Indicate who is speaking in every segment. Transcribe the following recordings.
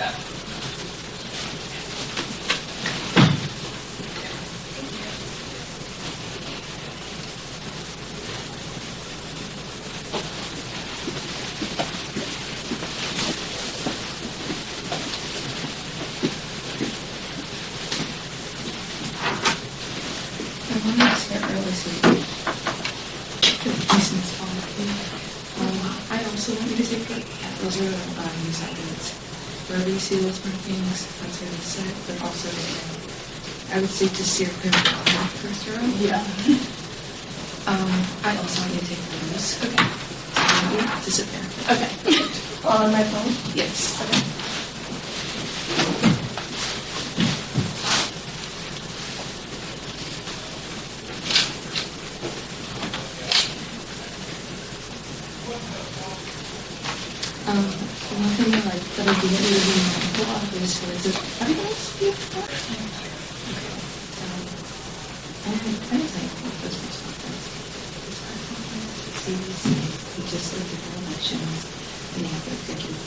Speaker 1: that.
Speaker 2: I wanted to start early so we could get a decent spot. I also wanted to take it. Those are news outlets. Wherever you see those markings, that's where they sit, but also I would say to see your print on the first row.
Speaker 1: Yeah.
Speaker 2: I also want you to take photos. Okay. So you to sit there.
Speaker 1: Okay. On my phone?
Speaker 2: Yes.
Speaker 1: Okay.
Speaker 2: One thing that I do really mindful of is everybody speak for? Okay. And I was like, what was this conference? CDC, we just did different elections, and they have the executive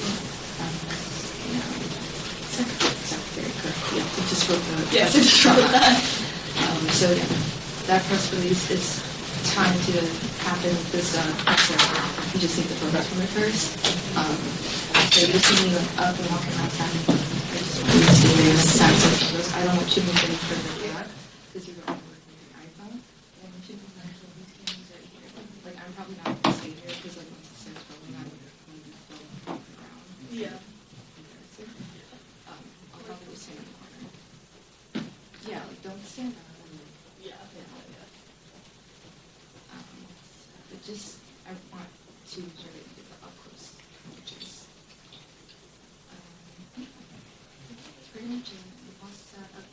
Speaker 2: secretary, correct? Yeah, we just wrote the
Speaker 1: Yes, I just wrote that.
Speaker 2: So yeah, that press release is time to happen with this press release. You just need the photos from it first. So you just see me up and walking outside. I just want you to see me outside some photos. I don't want you to move any further back because you're going to work with your iPhone. And I want you to move actually these cameras right here. Like I'm probably not going to stay here because like once it starts rolling, I'm going to film off the ground.
Speaker 1: Yeah.
Speaker 2: I'll probably just stand in the corner. Yeah, like don't stand up.
Speaker 1: Yeah.
Speaker 2: But just, I want to really get the up close pictures. Pretty much it. The boss sat up.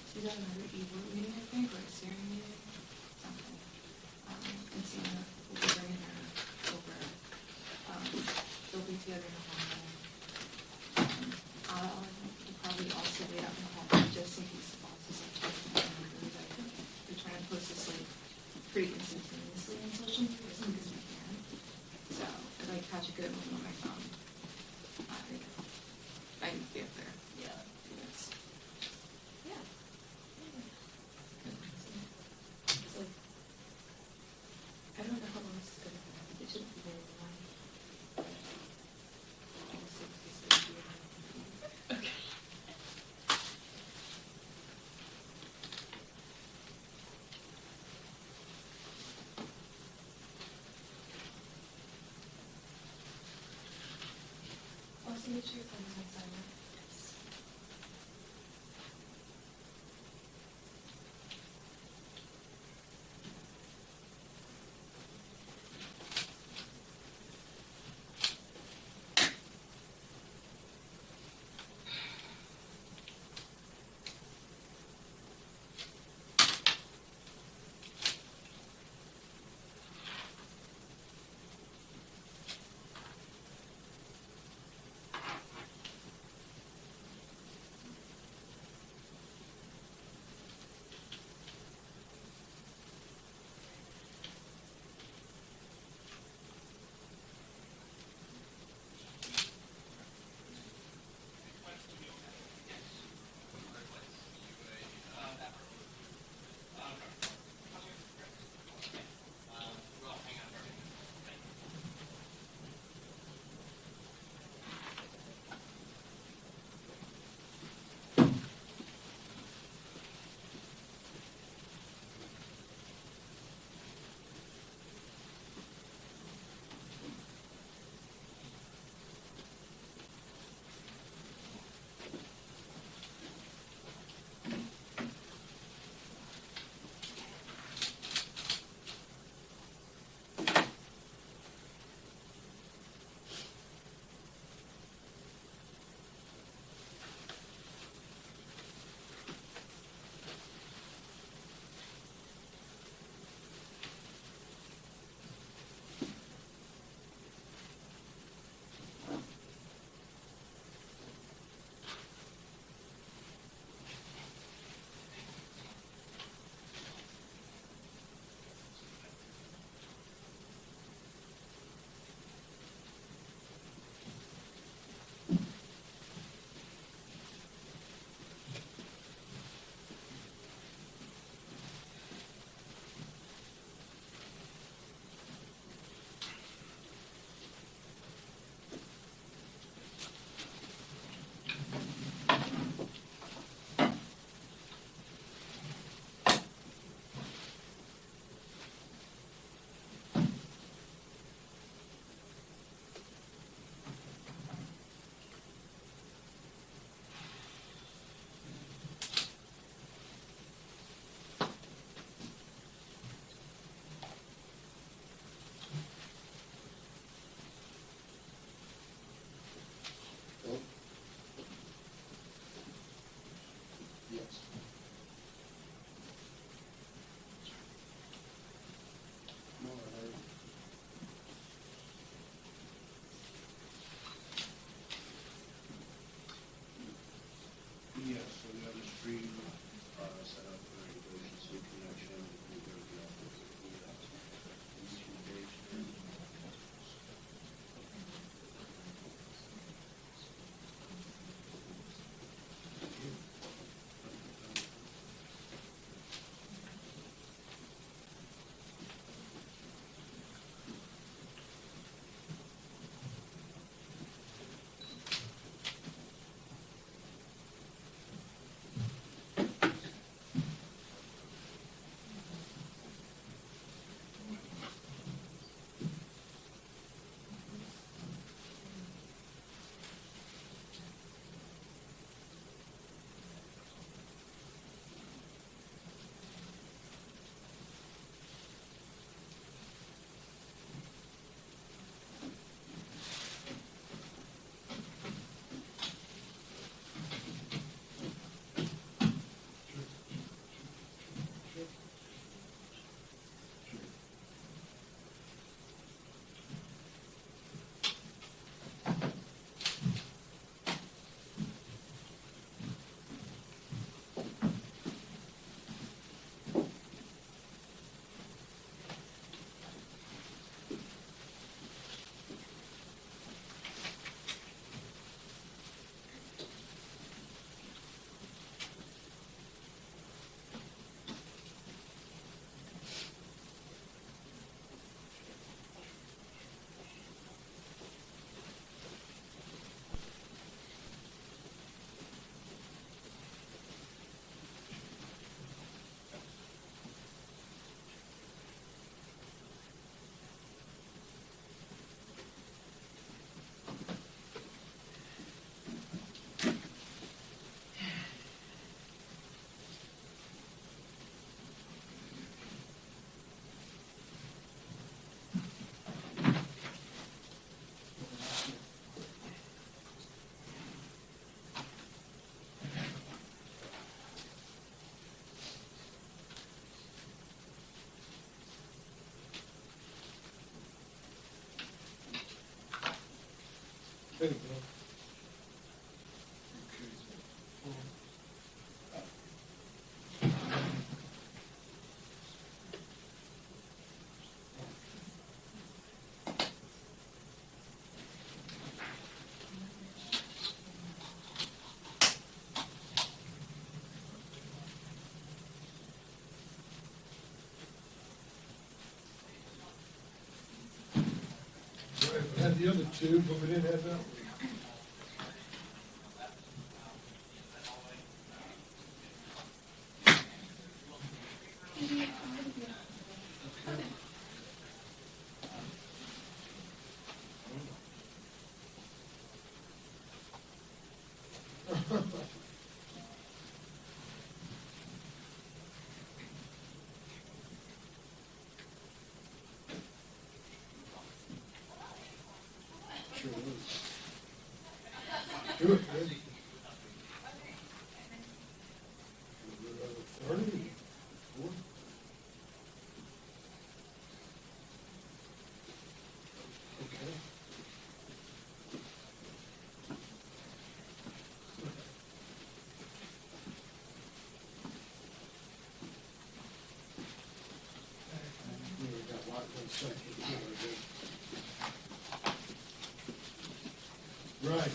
Speaker 2: She's at another e-board meeting, I think, or a steering meeting, something. And Sienna will be bringing her over. They'll be together in the hallway. I'll probably also wait out in the hallway just in case the boss is like checking on her. We're trying to post this like pretty instantaneously on social media as soon as we can. So if I catch a good moment on my phone, I can be up there.
Speaker 1: Yeah.
Speaker 2: Yeah. It's like, I don't know how long this is going to be. It shouldn't be very long.
Speaker 1: Okay.
Speaker 2: Also, make sure your phone is on silent.
Speaker 1: Yes.
Speaker 3: stream set up for emergency connection. We're going to be able to do that. YouTube page.
Speaker 4: There you go. Right, we had the other two, but we didn't have that one. Sure is. Do it, man. 30? Four? Okay. We got one second here, I guess. Right, right.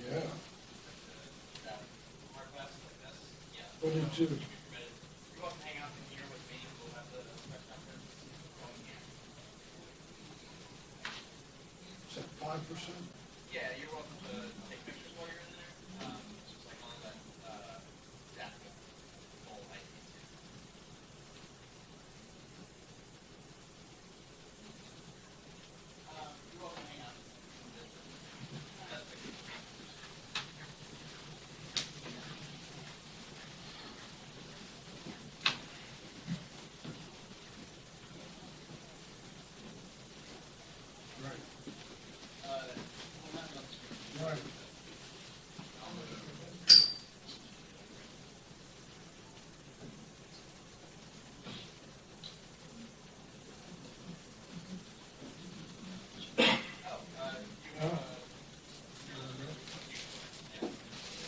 Speaker 4: Yeah. What did you? Is that 5%?
Speaker 5: Yeah, you're welcome to take pictures while you're in there. Just like on that, that whole height. You're welcome to hang out. That's the good.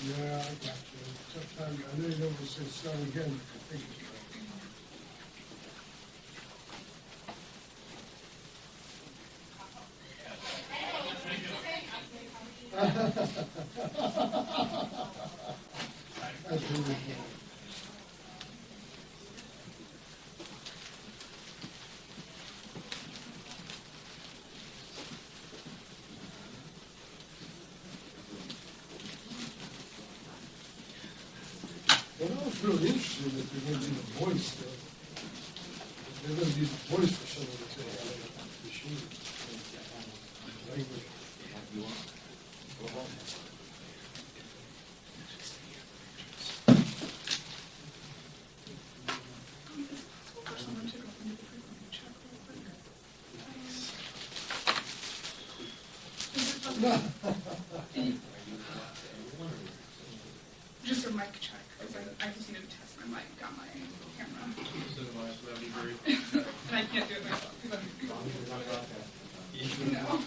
Speaker 4: Yeah, I got you. Sometimes, I know you don't want to say start again, but I think it's That's really cool. Well, I was really interested that they're going to do the voice, though. They're going to do the voice for some of the machines. Language.
Speaker 1: For someone to go into the program and check real quick. Is it possible? Just a mic check, because I just need to test my mic on my camera.
Speaker 5: That'd be great.
Speaker 1: And I can't do it myself, because I'm... No.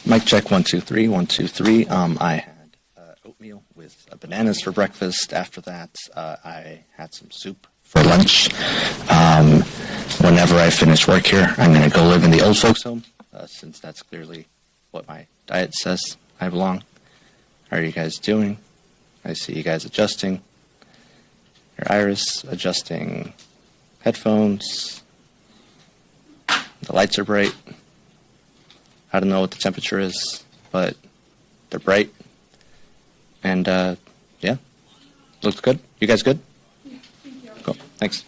Speaker 6: Mic check, 1, 2, 3, 1, 2, 3. I had oatmeal with bananas for breakfast. After that, I had some soup for lunch. Whenever I finish work here, I'm going to go live in the old folks home, since that's clearly what my diet says I belong. How are you guys doing? I see you guys adjusting your iris, adjusting headphones. The lights are bright. I don't know what the temperature is, but they're bright. And, yeah, looks good. You guys good?
Speaker 1: Yeah, thank you.
Speaker 6: Cool. Thanks.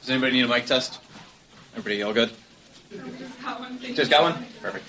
Speaker 5: Does anybody need a mic test? Everybody all good?
Speaker 1: No, we just got one. Thank
Speaker 5: Just
Speaker 1: you.
Speaker 5: got one? Perfect.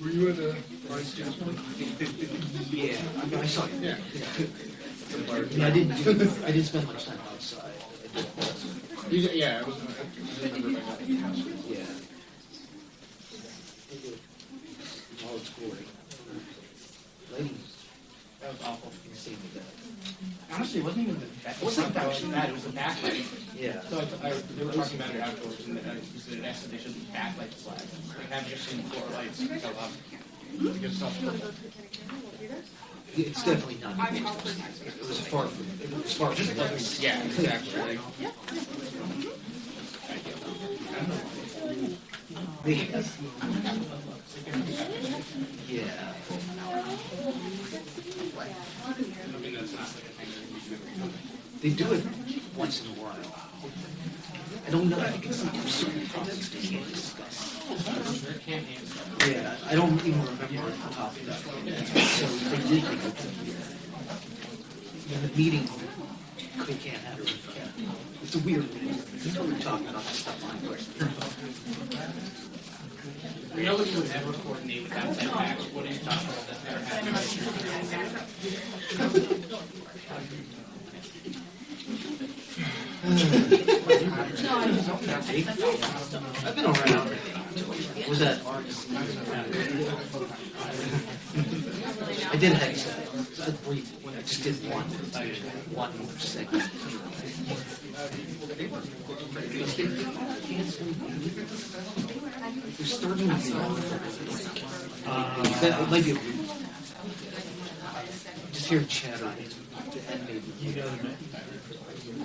Speaker 4: Were you at the Vice Council?
Speaker 7: Yeah, I mean, I saw you.
Speaker 4: Yeah.
Speaker 7: Yeah, I didn't spend much time outside.
Speaker 4: Yeah, I was, I remember my house.
Speaker 7: Yeah. All its glory. Ladies,
Speaker 5: That was awful.
Speaker 7: you see me there.
Speaker 5: Honestly, it wasn't even the back. It wasn't that was bad. It was the backlight.
Speaker 7: Yeah.
Speaker 5: So they were talking about it afterwards, and they asked if they should backlight the flag. They have just seen floor lights. Go up. Because it's awful.
Speaker 7: It's definitely not.
Speaker 1: I mean, I'll protect
Speaker 7: It was far from, it was far from.
Speaker 5: Yeah, exactly. Like,
Speaker 7: Yeah.
Speaker 5: I mean, that's not like a thing that you should ever do.
Speaker 7: They do it once in a while. I don't know, I think it's like certain topics they can't discuss.
Speaker 5: Their campaign stuff.
Speaker 7: Yeah, I don't even remember the topic. So they did like in the meeting, they can't have it. It's a weird meeting. You know, we're talking about this stuff on
Speaker 5: You know what you would never coordinate with outside facts? What are you talking about? That's never happened.
Speaker 7: I've been around. Was that? I did have a brief. I just did one segment. We're starting with that might be a just hear chatter and maybe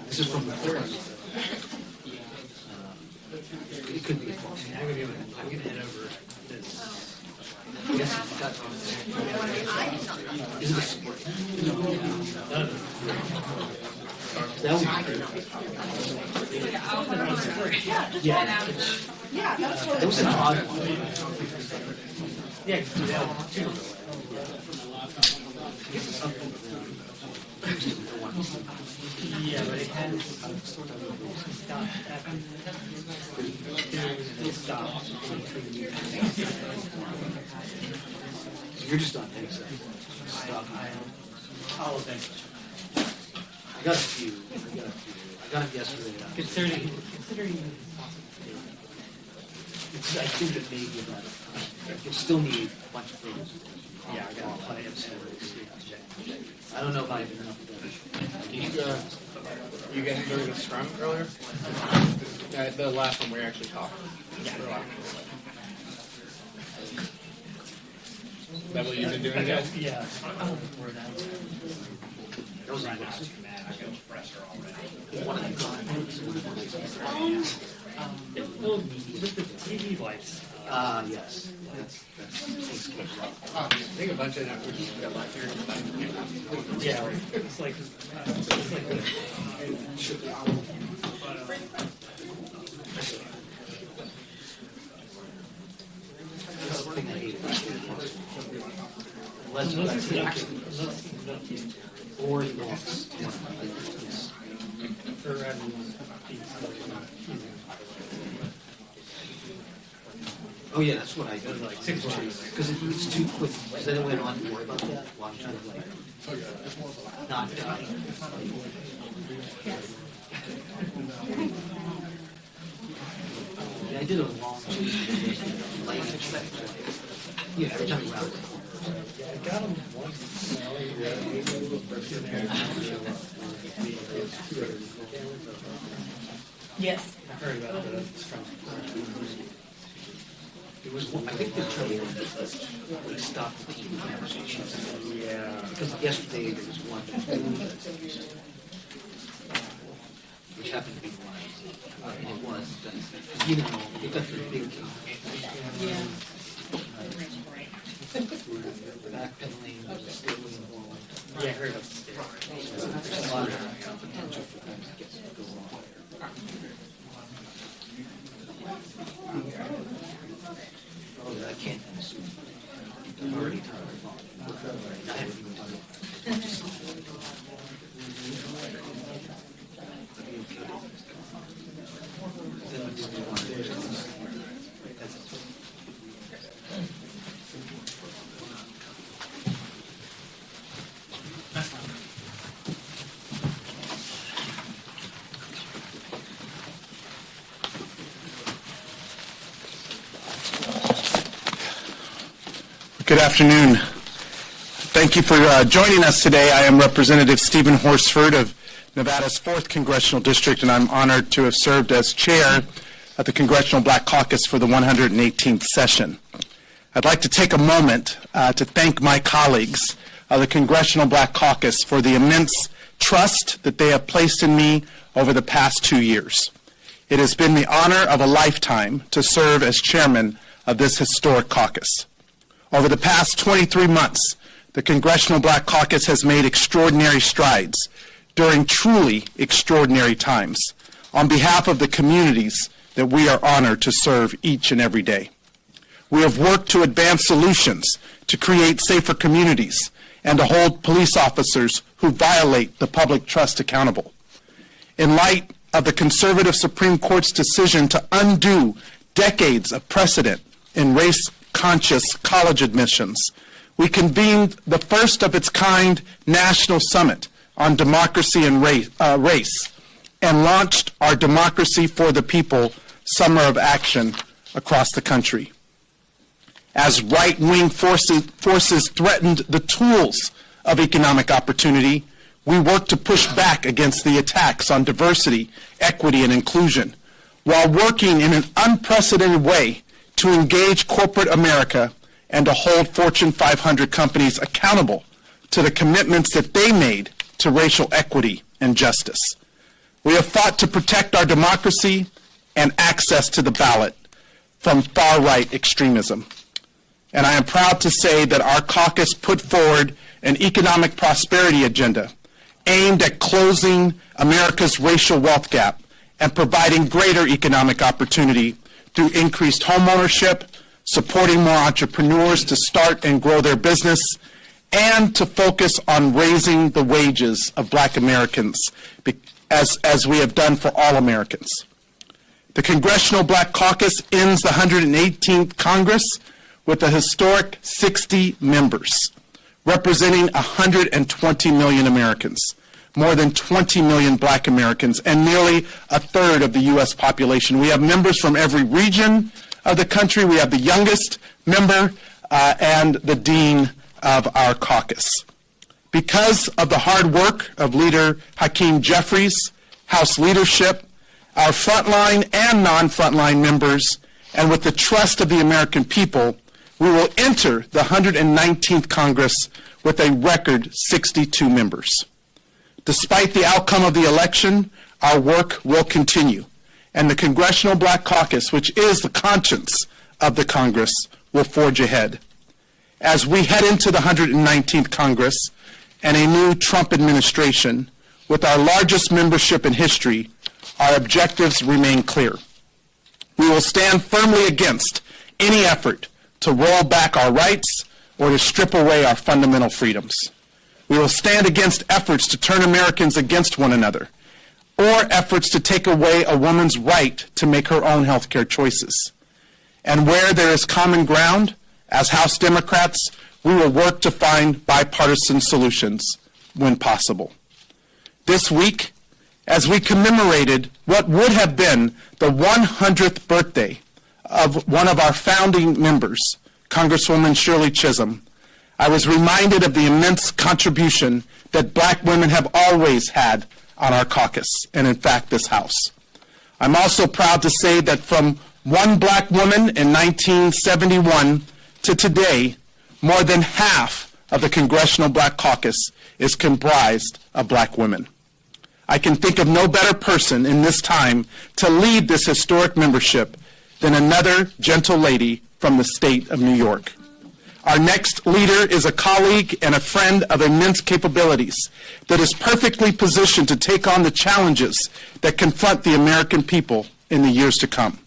Speaker 7: this is from the forest. It could be a false. I'm gonna head over this. Yes, it's got is it a sport? That would be yeah. That was an odd one.
Speaker 5: Yeah, yeah, but it has sort of stopped.
Speaker 7: You're just on things. Stop.
Speaker 5: All of them.
Speaker 7: I got a few. I got them yesterday.
Speaker 5: Considering
Speaker 7: I think that maybe about it. You'll still need a bunch of things.
Speaker 5: yeah, I got plenty of stories.
Speaker 7: I don't know if I have enough of
Speaker 8: You guys doing the scrum earlier? The last one we actually talked.
Speaker 5: Yeah.
Speaker 8: Is that what you've been doing, guys?
Speaker 5: Yeah.
Speaker 7: That was
Speaker 5: Right
Speaker 7: nice.
Speaker 5: now, it's mad. I got a pressure already.
Speaker 7: One of
Speaker 5: With the TV lights.
Speaker 7: yes. That's
Speaker 8: I think a bunch of that we just got left here.
Speaker 5: Yeah, it's like
Speaker 7: something I hate. Unless you actually, or he wants
Speaker 5: for everyone.
Speaker 7: oh yeah, that's what I do. Like 6 trees. Because it was too quick. Because then I went on to worry about that while I'm trying to like not die. Yeah, I did a long like yeah, every time you round it.
Speaker 5: I got them once.
Speaker 2: Yes.
Speaker 5: I heard about the scrum.
Speaker 7: It was one, I think the trouble was we stopped the TV conversations.
Speaker 5: Yeah.
Speaker 7: Because yesterday there was one which happened to be one. And it was, you know, you got the big
Speaker 2: Yeah.
Speaker 7: backpedaling, stealing,
Speaker 5: Yeah, I heard of
Speaker 7: there's a lot of potential for things to go wrong. Oh, I can't assume. I'm already tired of falling. I haven't even done it. Then let's do one. That's it.
Speaker 9: Good afternoon. Thank you for joining us today. I am Representative Stephen Horsford of Nevada's 4th Congressional District, and I'm honored to have served as chair of the Congressional Black Caucus for the 118th session. I'd like to take a moment to thank my colleagues of the Congressional Black Caucus for the immense trust that they have placed in me over the past 2 years. It has been the honor of a lifetime to serve as chairman of this historic caucus. Over the past 23 months, the Congressional Black Caucus has made extraordinary strides during truly extraordinary times on behalf of the communities that we are honored to serve each and every day. We have worked to advance solutions to create safer communities and to hold police officers who violate the public trust accountable. In light of the conservative Supreme Court's decision to undo decades of precedent in race-conscious college admissions, we convened the first of its kind national summit on democracy and race and launched our Democracy for the People Summer of Action across the country. As right-wing forces threatened the tools of economic opportunity, we worked to push back against the attacks on diversity, equity, and inclusion, while working in an unprecedented way to engage corporate America and to hold Fortune 500 companies accountable to the commitments that they made to racial equity and justice. We have fought to protect our democracy and access to the ballot from far-right extremism. And I am proud to say that our caucus put forward an economic prosperity agenda aimed at closing America's racial wealth gap and providing greater economic opportunity through increased homeownership, supporting more entrepreneurs to start and grow their business, and to focus on raising the wages of Black Americans, as we have done for all Americans. The Congressional Black Caucus ends the 118th Congress with a historic 60 members, representing 120 million Americans, more than 20 million Black Americans, and nearly a third of the U.S. population. We have members from every region of the country. We have the youngest member and the dean of our caucus. Because of the hard work of Leader Hakeem Jeffries, House leadership, our frontline and non-frontline members, and with the trust of the American people, we will enter the 119th Congress with a record 62 members. Despite the outcome of the election, our work will continue, and the Congressional Black Caucus, which is the conscience of the Congress, will forge ahead. As we head into the 119th Congress and a new Trump administration, with our largest membership in history, our objectives remain clear. We will stand firmly against any effort to roll back our rights or to strip away our fundamental freedoms. We will stand against efforts to turn Americans against one another or efforts to take away a woman's right to make her own health care choices. And where there is common ground, as House Democrats, we will work to find bipartisan solutions when possible. This week, as we commemorated what would have been the 100th birthday of one of our founding members, Congresswoman Shirley Chisholm, I was reminded of the immense contribution that Black women have always had on our caucus, and in fact, this House. I'm also proud to say that from one Black woman in 1971 to today, more than half of the Congressional Black Caucus is comprised of Black women. I can think of no better person in this time to lead this historic membership than another gentle lady from the state of New York. Our next leader is a colleague and a friend of immense capabilities that is perfectly positioned to take on the challenges that confront the American people in the years to come.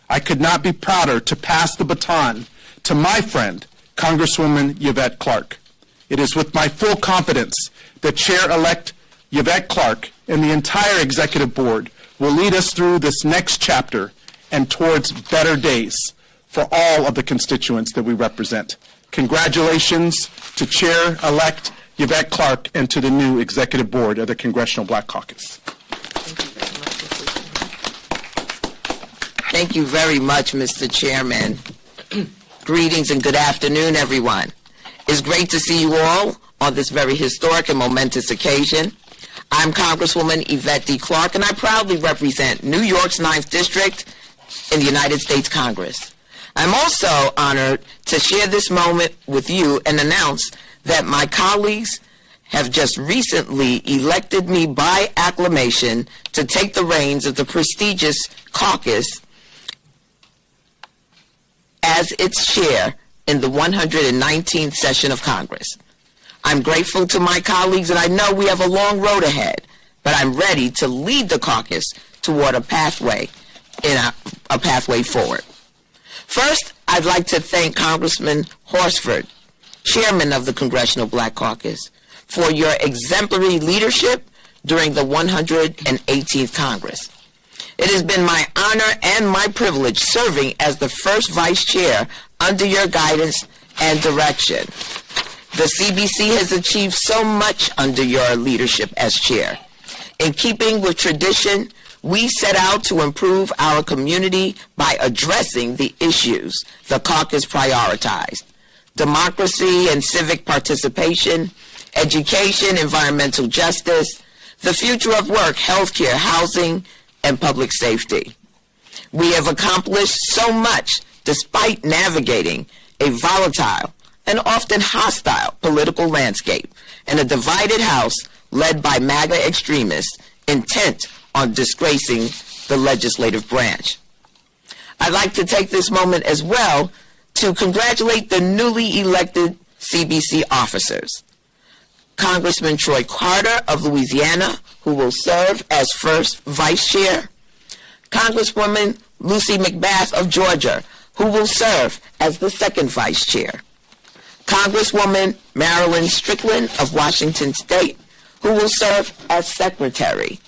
Speaker 9: I could not be prouder to pass the baton to my friend, Congresswoman Yvette Clarke. It is with my full confidence that Chair-elect Yvette Clarke and the entire Executive Board will lead us through this next chapter and towards better days for all of the constituents that we represent. Congratulations to Chair-elect Yvette Clarke and to the new Executive Board of the Congressional Black Caucus.
Speaker 10: Thank you very much, Mr. Chairman. Greetings and good afternoon, everyone. It's great to see you all on this very historic and momentous occasion. I'm Congresswoman Yvette Clarke, and I proudly represent New York's 9th District in the United States Congress. I'm also honored to share this moment with you and announce that my colleagues have just recently elected me by acclamation to take the reins of the prestigious caucus as its chair in the 119th session of Congress. I'm grateful to my colleagues, and I know we have a long road ahead, but I'm ready to lead the caucus toward a pathway forward. First, I'd like to thank Congressman Horsford, chairman of the Congressional Black Caucus, for your exemplary leadership during the 118th Congress. It has been my honor and my privilege serving as the first vice chair under your guidance and direction. The CBC has achieved so much under your leadership as chair. In keeping with tradition, we set out to improve our community by addressing the issues the caucus prioritized: democracy and civic participation, education, environmental justice, the future of work, healthcare, housing, and public safety. We have accomplished so much despite navigating a volatile and often hostile political landscape and a divided House led by MAGA extremists intent on disgracing the legislative branch. I'd like to take this moment as well to congratulate the newly elected CBC officers. Congressman Troy Carter of Louisiana, who will serve as first vice chair. Congresswoman Lucy McBath of Georgia, who will serve as the second vice chair. Congresswoman Marilyn Strickland of Washington State, who will serve as secretary.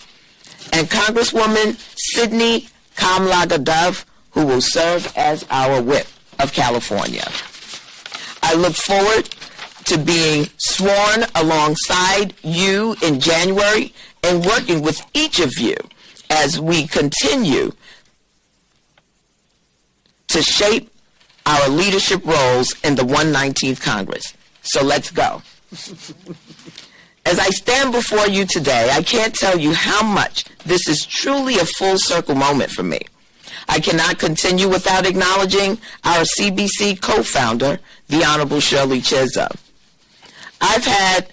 Speaker 10: And Congresswoman Sidney Kamlaga-Dove, who will serve as our whip of California. I look forward to being sworn alongside you in January and working with each of you as we continue to shape our leadership roles in the 119th Congress. So let's go. As I stand before you today, I can't tell you how much this is truly a full circle moment for me. I cannot continue without acknowledging our CBC co-founder, the Honorable Shirley Chisholm. I've had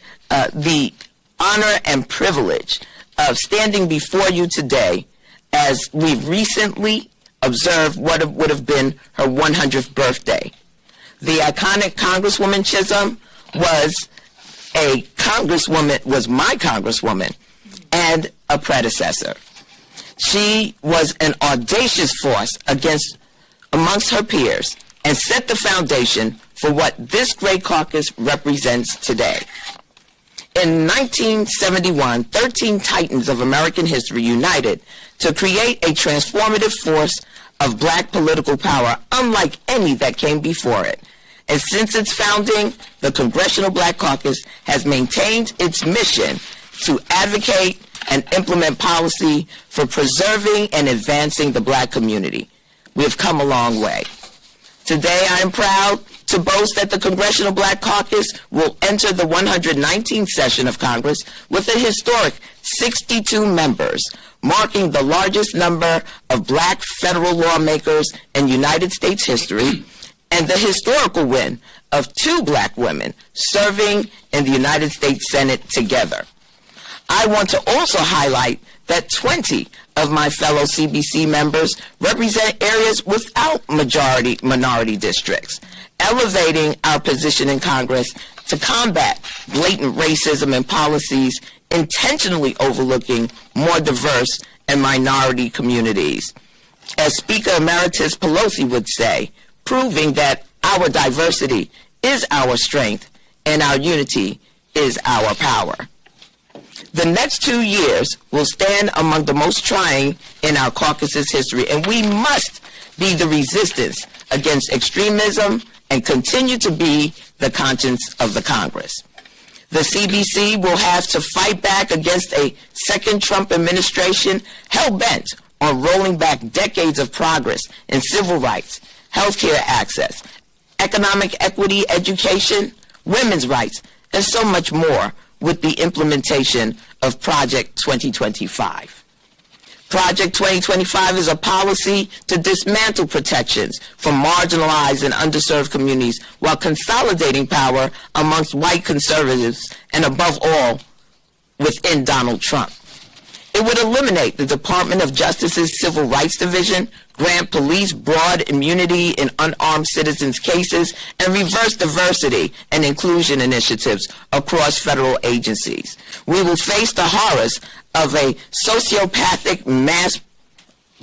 Speaker 10: the honor and privilege of standing before you today as we've recently observed what would have been her 100th birthday. The iconic Congresswoman Chisholm was my congresswoman and a predecessor. She was an audacious force amongst her peers and set the foundation for what this great caucus represents today. In 1971, 13 titans of American history united to create a transformative force of black political power unlike any that came before it. And since its founding, the Congressional Black Caucus has maintained its mission to advocate and implement policy for preserving and advancing the black community. We have come a long way. Today, I am proud to boast that the Congressional Black Caucus will enter the 119th session of Congress with a historic 62 members, marking the largest number of black federal lawmakers in United States history, and the historical win of 2 black women serving in the United States Senate together. I want to also highlight that 20 of my fellow CBC members represent areas without minority districts, elevating our position in Congress to combat blatant racism and policies intentionally overlooking more diverse and minority communities. As Speaker Emeritus Pelosi would say, proving that our diversity is our strength and our unity is our power. The next 2 years will stand among the most trying in our caucus's history, and we must be the resistance against extremism and continue to be the conscience of the Congress. The CBC will have to fight back against a second Trump administration hell-bent on rolling back decades of progress in civil rights, healthcare access, economic equity, education, women's rights, and so much more with the implementation of Project 2025. Project 2025 is a policy to dismantle protections for marginalized and underserved communities while consolidating power amongst white conservatives and, above all, within Donald Trump. It would eliminate the Department of Justice's Civil Rights Division, grant police broad immunity in unarmed citizens' cases, and reverse diversity and inclusion initiatives across federal agencies. We will face the horrors of a sociopathic mass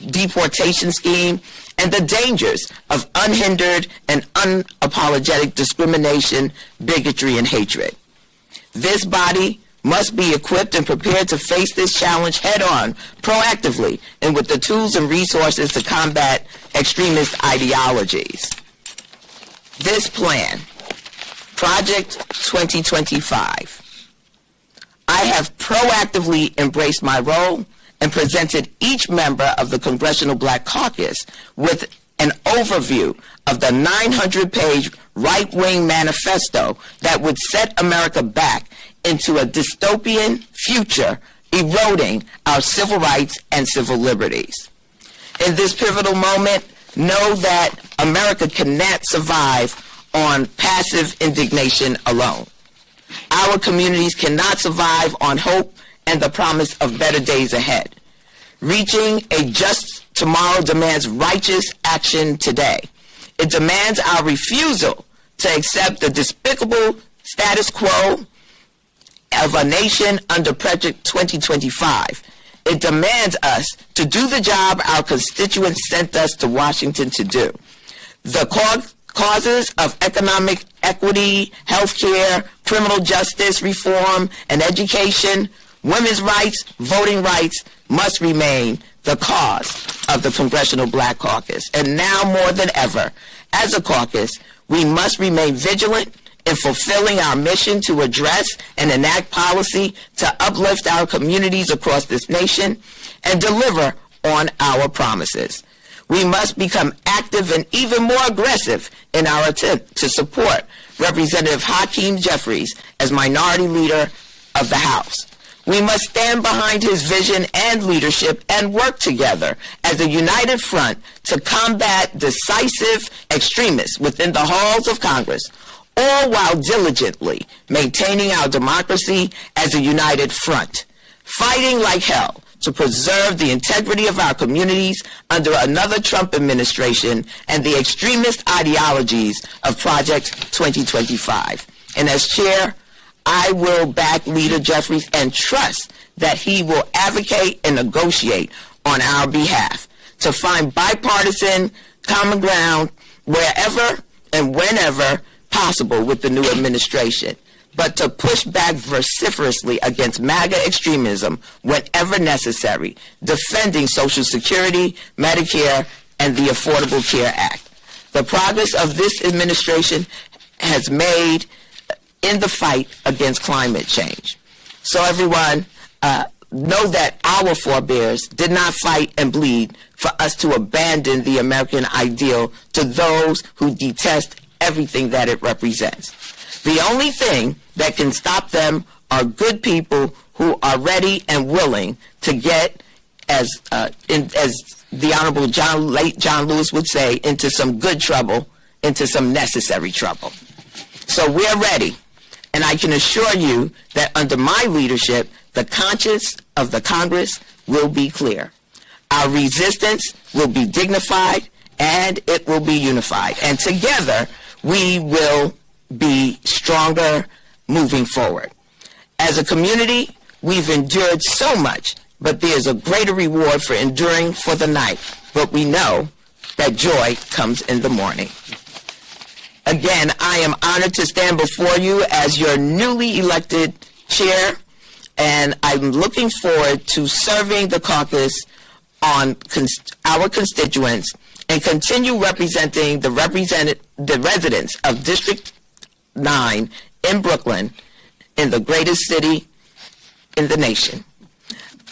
Speaker 10: deportation scheme and the dangers of unhindered and unapologetic discrimination, bigotry, and hatred. This body must be equipped and prepared to face this challenge head-on, proactively, and with the tools and resources to combat extremist ideologies. This plan, Project 2025, I have proactively embraced my role and presented each member of the Congressional Black Caucus with an overview of the 900-page right-wing manifesto that would set America back into a dystopian future, eroding our civil rights and civil liberties. In this pivotal moment, know that America cannot survive on passive indignation alone. Our communities cannot survive on hope and the promise of better days ahead. Reaching a just tomorrow demands righteous action today. It demands our refusal to accept the despicable status quo of a nation under Project 2025. It demands us to do the job our constituents sent us to Washington to do. The causes of economic equity, healthcare, criminal justice reform, and education, women's rights, voting rights must remain the cause of the Congressional Black Caucus. And now more than ever, as a caucus, we must remain vigilant in fulfilling our mission to address and enact policy to uplift our communities across this nation and deliver on our promises. We must become active and even more aggressive in our attempt to support Representative Hakeem Jeffries as Minority Leader of the House. We must stand behind his vision and leadership and work together as a united front to combat decisive extremists within the halls of Congress, all while diligently maintaining our democracy as a united front, fighting like hell to preserve the integrity of our communities under another Trump administration and the extremist ideologies of Project 2025. And as chair, I will back Leader Jeffries and trust that he will advocate and negotiate on our behalf to find bipartisan common ground wherever and whenever possible with the new administration, but to push back vociferously against MAGA extremism whenever necessary, defending Social Security, Medicare, and the Affordable Care Act. The progress of this administration has made in the fight against climate change. So everyone, know that our forebears did not fight and bleed for us to abandon the American ideal to those who detest everything that it represents. The only thing that can stop them are good people who are ready and willing to get, as the Honorable late John Lewis would say, into some good trouble, into some necessary trouble. So we're ready, and I can assure you that under my leadership, the conscience of the Congress will be clear. Our resistance will be dignified, and it will be unified. And together, we will be stronger moving forward. As a community, we've endured so much, but there's a greater reward for enduring for the night. But we know that joy comes in the morning. Again, I am honored to stand before you as your newly elected chair, and I'm looking forward to serving the caucus on our constituents and continue representing the residents of District 9 in Brooklyn, in the greatest city in the nation.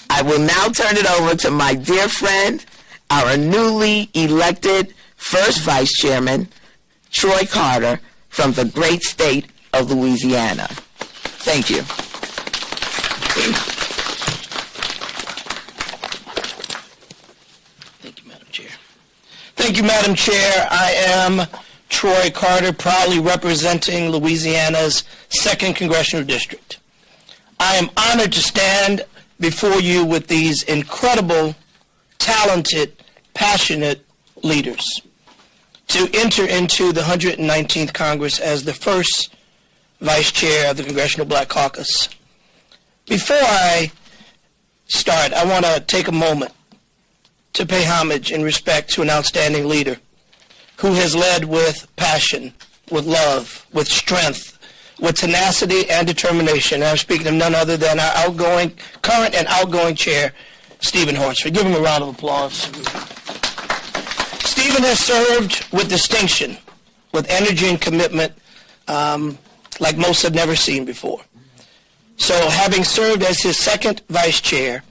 Speaker 10: I will now turn it over to my dear friend, our newly elected first vice chairman, Troy Carter from the great state of Louisiana. Thank you.
Speaker 11: Thank you, Madam Chair. Thank you, Madam Chair. I am Troy Carter, proudly representing Louisiana's 2nd Congressional District. I am honored to stand before you with these incredible, talented, passionate leaders to enter into the 119th Congress as the first Vice Chair of the Congressional Black Caucus. Before I start, I want to take a moment to pay homage and respect to an outstanding leader who has led with passion, with love, with strength, with tenacity and determination. I'm speaking of none other than our current and outgoing chair, Stephen Horsford. Give him a round of applause. Stephen has served with distinction, with energy and commitment, like most have never seen before. So having served as his 2nd vice chair,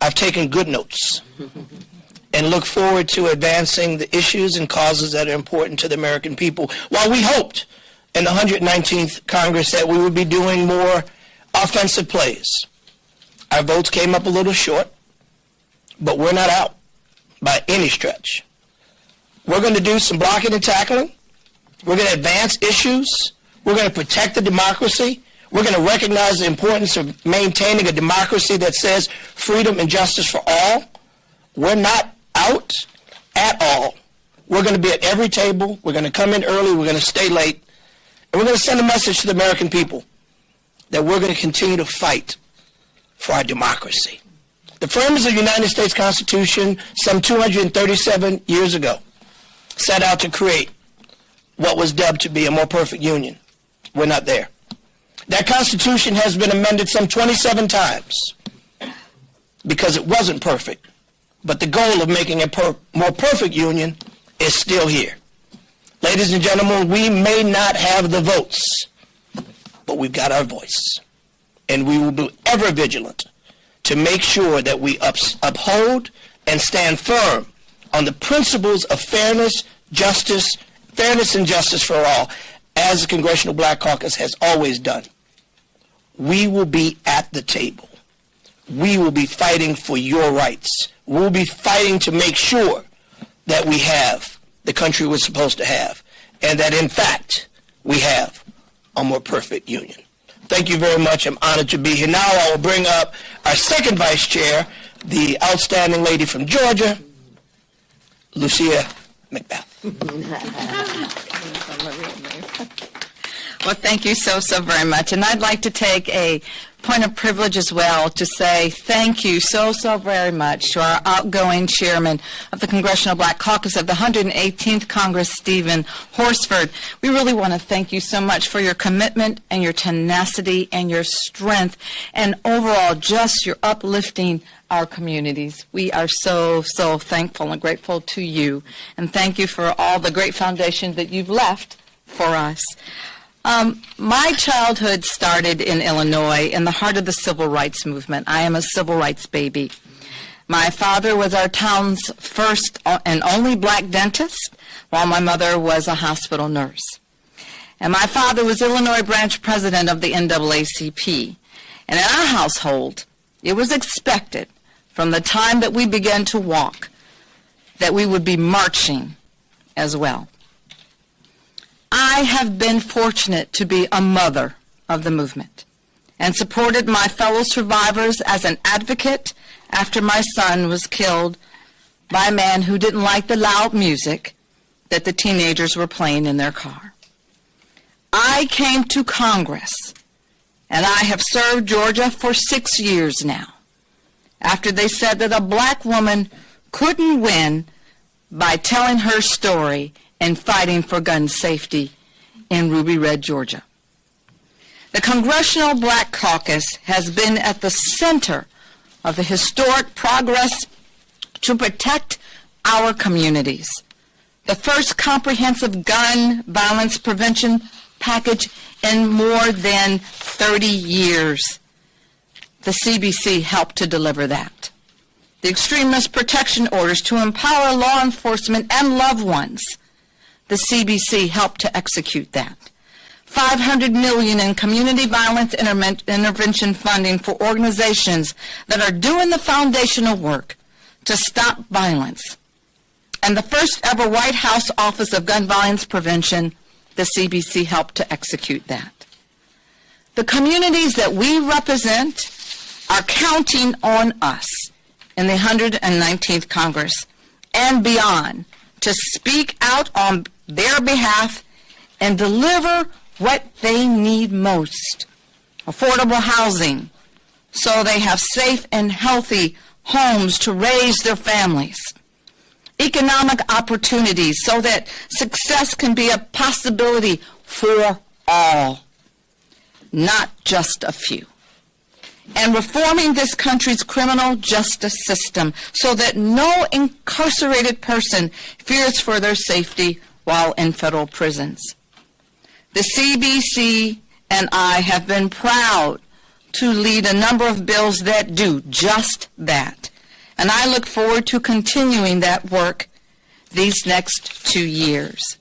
Speaker 11: I've taken good notes and look forward to advancing the issues and causes that are important to the American people. While we hoped in the 119th Congress that we would be doing more offensive plays, our votes came up a little short, but we're not out by any stretch. We're going to do some blocking and tackling. We're going to advance issues. We're going to protect the democracy. We're going to recognize the importance of maintaining a democracy that says freedom and justice for all. We're not out at all. We're going to be at every table. We're going to come in early. We're going to stay late. And we're going to send a message to the American people that we're going to continue to fight for our democracy. The framers of the United States Constitution some 237 years ago set out to create what was dubbed to be a more perfect union. We're not there. That Constitution has been amended some 27 times because it wasn't perfect. But the goal of making a more perfect union is still here. Ladies and gentlemen, we may not have the votes, but we've got our voice. And we will be ever vigilant to make sure that we uphold and stand firm on the principles of fairness and justice for all, as the Congressional Black Caucus has always done. We will be at the table. We will be fighting for your rights. We'll be fighting to make sure that we have the country we're supposed to have, and that, in fact, we have a more perfect union. Thank you very much. I'm honored to be here. Now I will bring up our 2nd vice chair, the outstanding lady from Georgia, Lucia McBath.
Speaker 12: Well, thank you so very much. And I'd like to take a point of privilege as well to say thank you so very much to our outgoing chairman of the Congressional Black Caucus of the 118th Congress, Stephen Horsford. We really want to thank you so much for your commitment and your tenacity and your strength and overall just your uplifting our communities. We are so thankful and grateful to you. And thank you for all the great foundation that you've left for us. My childhood started in Illinois in the heart of the civil rights movement. I am a civil rights baby. My father was our town's first and only black dentist, while my mother was a hospital nurse. And my father was Illinois branch president of the NAACP. And in our household, it was expected from the time that we began to walk that we would be marching as well. I have been fortunate to be a mother of the movement and supported my fellow survivors as an advocate after my son was killed by a man who didn't like the loud music that the teenagers were playing in their car. I came to Congress, and I have served Georgia for 6 years now, after they said that a black woman couldn't win by telling her story and fighting for gun safety in Ruby Red, Georgia. The Congressional Black Caucus has been at the center of the historic progress to protect our communities. The first comprehensive gun violence prevention package in more than 30 years. The CBC helped to deliver that. The extremist protection orders to empower law enforcement and loved ones the CBC helped to execute that. $500 million in community violence intervention funding for organizations that are doing the foundational work to stop violence. And the first ever White House Office of Gun Violence Prevention, the CBC helped to execute that. The communities that we represent are counting on us in the 119th Congress and beyond to speak out on their behalf and deliver what they need most: affordable housing, so they have safe and healthy homes to raise their families; economic opportunities, so that success can be a possibility for all, not just a few; and reforming this country's criminal justice system so that no incarcerated person fears for their safety while in federal prisons. The CBC and I have been proud to lead a number of bills that do just that, and I look forward to continuing that work these next 2 years.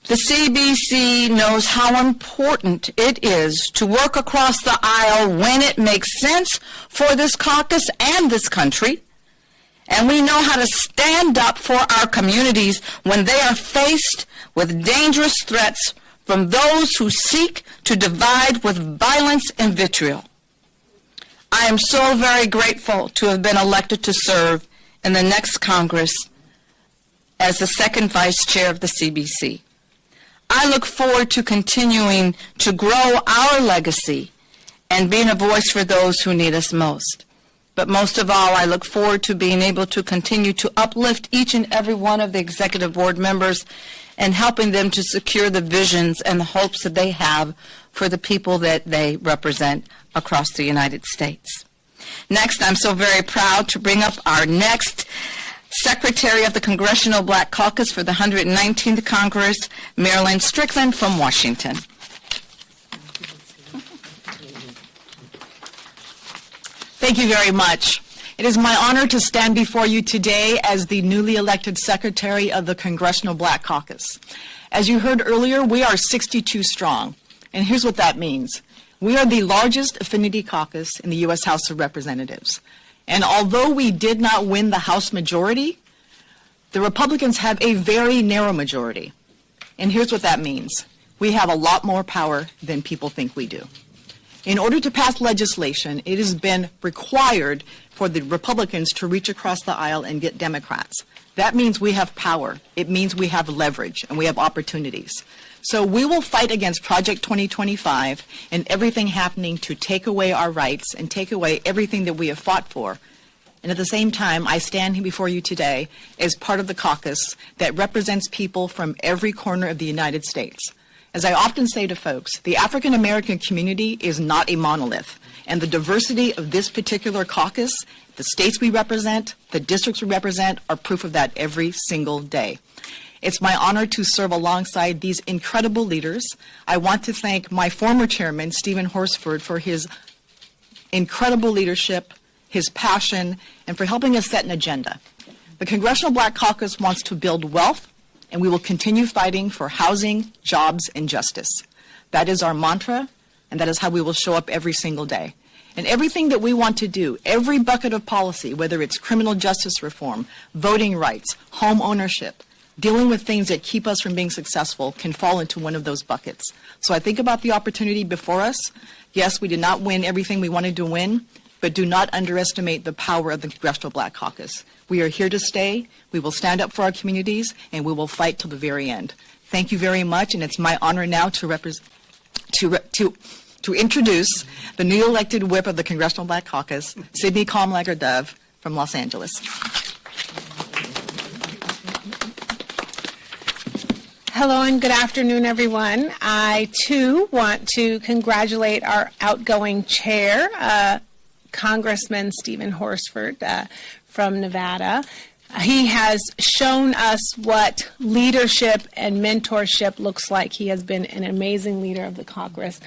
Speaker 12: The CBC knows how important it is to work across the aisle when it makes sense for this caucus and this country, and we know how to stand up for our communities when they are faced with dangerous threats from those who seek to divide with violence and vitriol. I am so very grateful to have been elected to serve in the next Congress as the second vice chair of the CBC. I look forward to continuing to grow our legacy and being a voice for those who need us most. But most of all, I look forward to being able to continue to uplift each and every one of the executive board members and helping them to secure the visions and the hopes that they have for the people that they represent across the United States. Next, I'm so very proud to bring up our next Secretary of the Congressional Black Caucus for the 119th Congress, Marilyn Strickland from Washington.
Speaker 13: Thank you very much. It is my honor to stand before you today as the newly elected Secretary of the Congressional Black Caucus. As you heard earlier, we are 62 strong, and here's what that means. We are the largest affinity caucus in the U.S. House of Representatives. And although we did not win the House majority, the Republicans have a very narrow majority. And here's what that means. We have a lot more power than people think we do. In order to pass legislation, it has been required for the Republicans to reach across the aisle and get Democrats. That means we have power. It means we have leverage and we have opportunities. So we will fight against Project 2025 and everything happening to take away our rights and take away everything that we have fought for. And at the same time, I stand here before you today as part of the caucus that represents people from every corner of the United States. As I often say to folks, the African American community is not a monolith, and the diversity of this particular caucus, the states we represent, the districts we represent, are proof of that every single day. It's my honor to serve alongside these incredible leaders. I want to thank my former chairman, Stephen Horsford, for his incredible leadership, his passion, and for helping us set an agenda. The Congressional Black Caucus wants to build wealth, and we will continue fighting for housing, jobs, and justice. That is our mantra, and that is how we will show up every single day. And everything that we want to do, every bucket of policy, whether it's criminal justice reform, voting rights, home ownership, dealing with things that keep us from being successful, can fall into one of those buckets. So I think about the opportunity before us. Yes, we did not win everything we wanted to win, but do not underestimate the power of the Congressional Black Caucus. We are here to stay. We will stand up for our communities, and we will fight till the very end. Thank you very much, and it's my honor now to introduce the newly elected whip of the Congressional Black Caucus, Sydney Comlager-Dove from Los Angeles.
Speaker 14: Hello and good afternoon, everyone. I, too, want to congratulate our outgoing chair, Congressman Stephen Horsford from Nevada. He has shown us what leadership and mentorship looks like. He has been an amazing leader of the Congress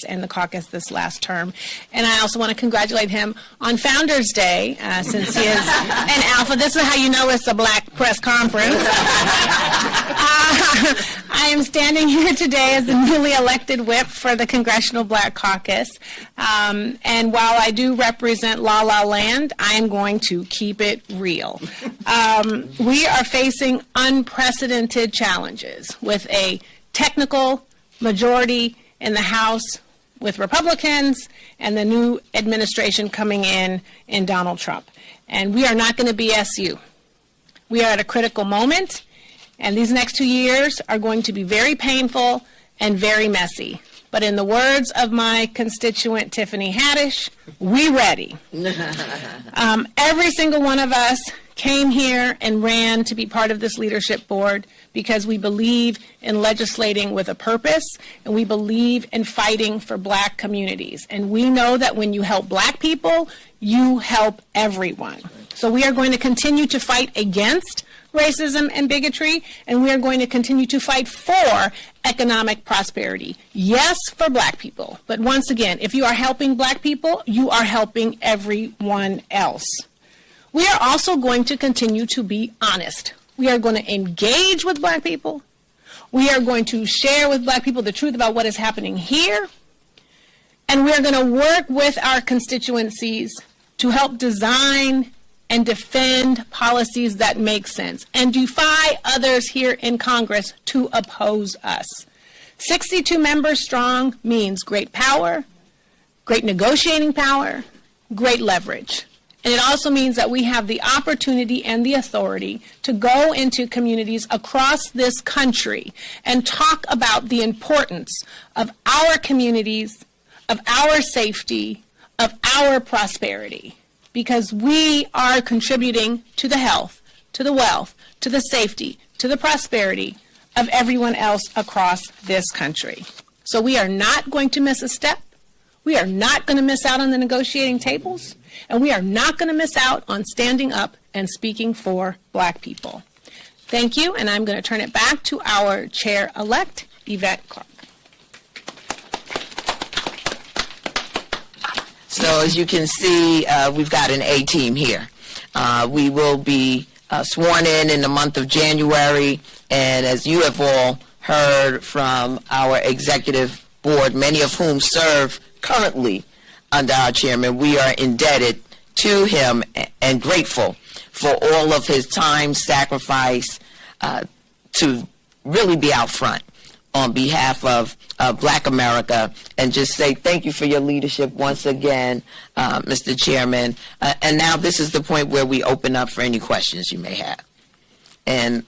Speaker 14: and the caucus this last term. And I also want to congratulate him on Founders Day, since he is an alpha. This is how you know it's a black press conference. I am standing here today as the newly elected whip for the Congressional Black Caucus. And while I do represent La La Land, I am going to keep it real. We are facing unprecedented challenges with a technical majority in the House with Republicans and the new administration coming in Donald Trump. And we are not going to BS you. We are at a critical moment, and these next 2 years are going to be very painful and very messy. But in the words of my constituent Tiffany Haddish, we ready. Every single one of us came here and ran to be part of this leadership board because we believe in legislating with a purpose, and we believe in fighting for black communities. And we know that when you help black people, you help everyone. So we are going to continue to fight against racism and bigotry, and we are going to continue to fight for economic prosperity. Yes, for black people, but once again, if you are helping black people, you are helping everyone else. We are also going to continue to be honest. We are going to engage with black people. We are going to share with black people the truth about what is happening here, and we are going to work with our constituencies to help design and defend policies that make sense, and defy others here in Congress to oppose us. 62 members strong means great power, great negotiating power, great leverage. And it also means that we have the opportunity and the authority to go into communities across this country and talk about the importance of our communities, of our safety, of our prosperity. Because we are contributing to the health, to the wealth, to the safety, to the prosperity of everyone else across this country. So we are not going to miss a step. We are not going to miss out on the negotiating tables. And we are not going to miss out on standing up and speaking for black people. Thank you, and I'm going to turn it back to our chair-elect, Yvette Clarke.
Speaker 10: So as you can see, we've got an A-team here. We will be sworn in the month of January, and as you have all heard from our executive board, many of whom serve currently under our chairman, we are indebted to him and grateful for all of his time, sacrifice to really be out front on behalf of Black America, and just say thank you for your leadership once again, Mr. Chairman. And now this is the point where we open up for any questions you may have. And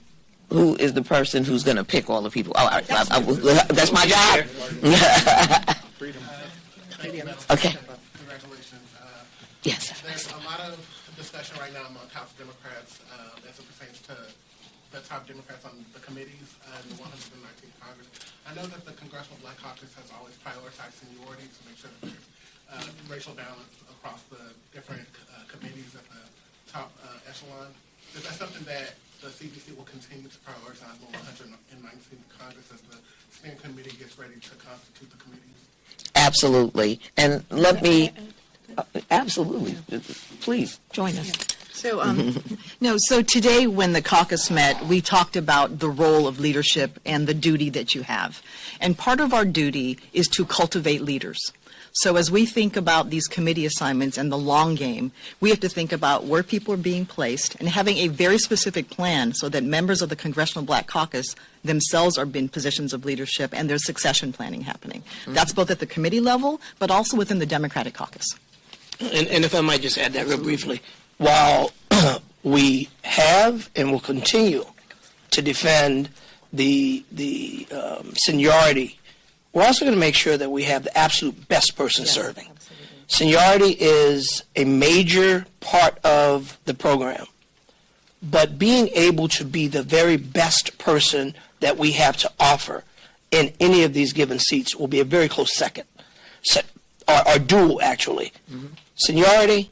Speaker 10: who is the person who's going to pick all the people? Oh, that's my job? Okay.
Speaker 15: Congratulations.
Speaker 10: Yes.
Speaker 15: There's a lot of discussion right now among House Democrats as it pertains to the top Democrats on the committees in the 119th Congress. I know that the Congressional Black Caucus has always prioritized seniority to make sure that there's racial balance across the different committees at the top echelon. Is that something that the CBC will continue to prioritize in the 119th Congress as the steering committee gets ready to constitute the committees?
Speaker 10: Absolutely. And let me, absolutely, please join us.
Speaker 13: So today when the caucus met, we talked about the role of leadership and the duty that you have. And part of our duty is to cultivate leaders. So as we think about these committee assignments and the long game, we have to think about where people are being placed and having a very specific plan so that members of the Congressional Black Caucus themselves are in positions of leadership and there's succession planning happening. That's both at the committee level, but also within the Democratic caucus.
Speaker 11: And if I might just add that real briefly, while we have and will continue to defend the seniority, we're also going to make sure that we have the absolute best person serving. Seniority is a major part of the program, but being able to be the very best person that we have to offer in any of these given seats will be a very close second, or dual, actually. Seniority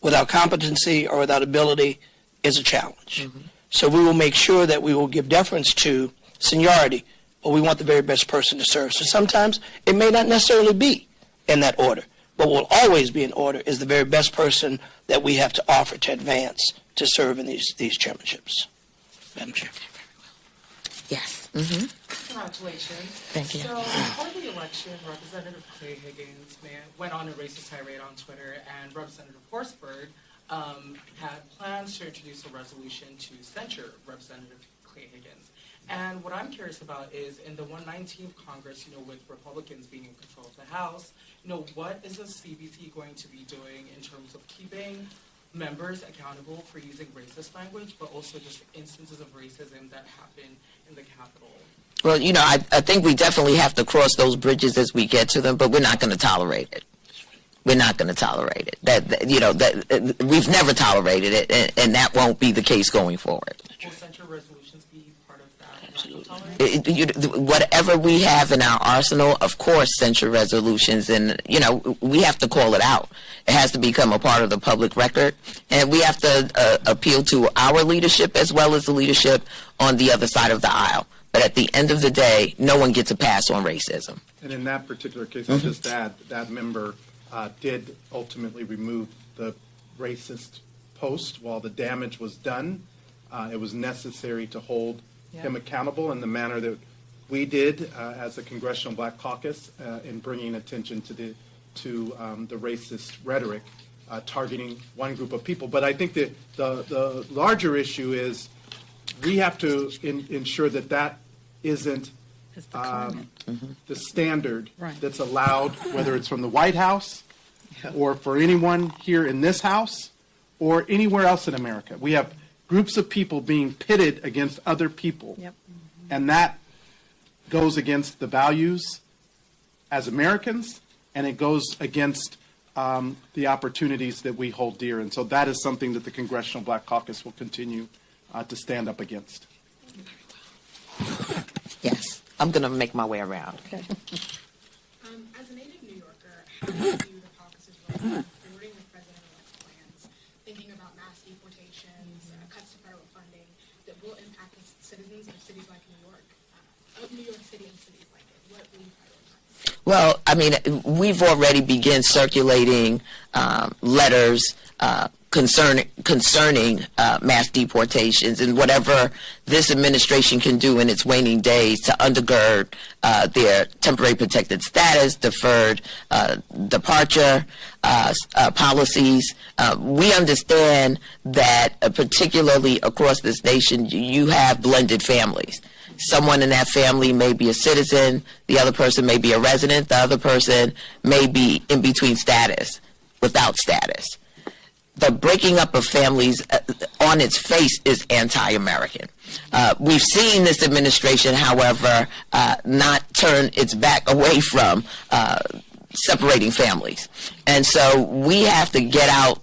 Speaker 11: without competency or without ability is a challenge. So we will make sure that we will give deference to seniority, but we want the very best person to serve. So sometimes it may not necessarily be in that order, but what will always be in order is the very best person that we have to offer to advance to serve in these chairmanships. Madam Chair.
Speaker 10: Yes.
Speaker 16: Congratulations.
Speaker 10: Thank you.
Speaker 16: So before the election, Representative Clay Higgins went on a racist tirade on Twitter, and Representative Horsford had plans to introduce a resolution to censure Representative Clay Higgins. And what I'm curious about is in the 119th Congress, with Republicans being in control of the House, what is the CBC going to be doing in terms of keeping members accountable for using racist language, but also just instances of racism that happen in the Capitol?
Speaker 10: Well, I think we definitely have to cross those bridges as we get to them, but we're not going to tolerate it. We're not going to tolerate it. We've never tolerated it, and that won't be the case going forward.
Speaker 16: Will censure resolutions be part of that?
Speaker 10: Whatever we have in our arsenal, of course, censure resolutions, and we have to call it out. It has to become a part of the public record, and we have to appeal to our leadership as well as the leadership on the other side of the aisle. But at the end of the day, no one gets a pass on racism.
Speaker 9: And in that particular case, I'll just add that member did ultimately remove the racist post while the damage was done. It was necessary to hold him accountable in the manner that we did as the Congressional Black Caucus in bringing attention to the racist rhetoric targeting one group of people. But I think that the larger issue is we have to ensure that isn't the standard that's allowed, whether it's from the White House or for anyone here in this House or anywhere else in America. We have groups of people being pitted against other people, and that goes against the values as Americans, and it goes against the opportunities that we hold dear. And so that is something that the Congressional Black Caucus will continue to stand up against.
Speaker 10: Yes, I'm going to make my way around.
Speaker 1: As a native New Yorker, how do you view the caucus's role in forwarding the president-elect's plans, thinking about mass deportations, cuts to federal funding that will impact the citizens of cities like New York, of New York City and cities like it? What will you prioritize?
Speaker 10: Well, I mean, we've already begun circulating letters concerning mass deportations and whatever this administration can do in its waning days to undergird their temporary protected status, deferred departure policies. We understand that particularly across this nation, you have blended families. Someone in that family may be a citizen, the other person may be a resident, the other person may be in between status, without status. The breaking up of families on its face is anti-American. We've seen this administration, however, not turn its back away from separating families. And so we have to get out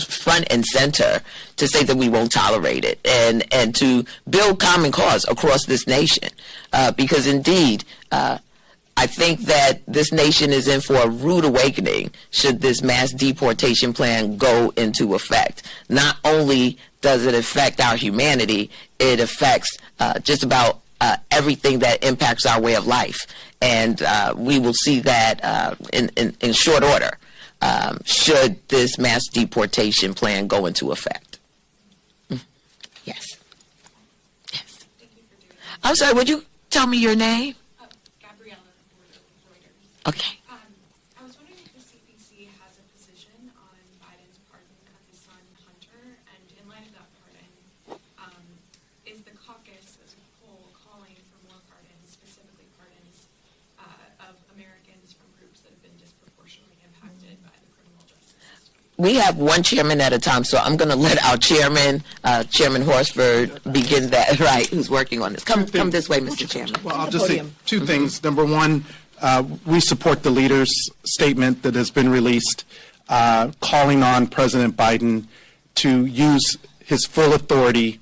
Speaker 10: front and center to say that we won't tolerate it and to build common cause across this nation. Because indeed, I think that this nation is in for a rude awakening should this mass deportation plan go into effect. Not only does it affect our humanity, it affects just about everything that impacts our way of life. And we will see that in short order should this mass deportation plan go into effect. Yes. Yes. I'm sorry, would you tell me your name? Okay.
Speaker 1: I was wondering if the CBC has a position on Biden's pardon of his son Hunter, and in light of that pardon, is the caucus as a whole calling for more pardons, specifically pardons of Americans from groups that have been disproportionately impacted by the criminal justice system?
Speaker 10: We have one chairman at a time, so I'm going to let our chairman, Chairman Horsford, begin that, right, who's working on this. Come this way, Mr. Chairman.
Speaker 9: Well, I'll just say two things. Number one, we support the leader's statement that has been released calling on President Biden to use his full authority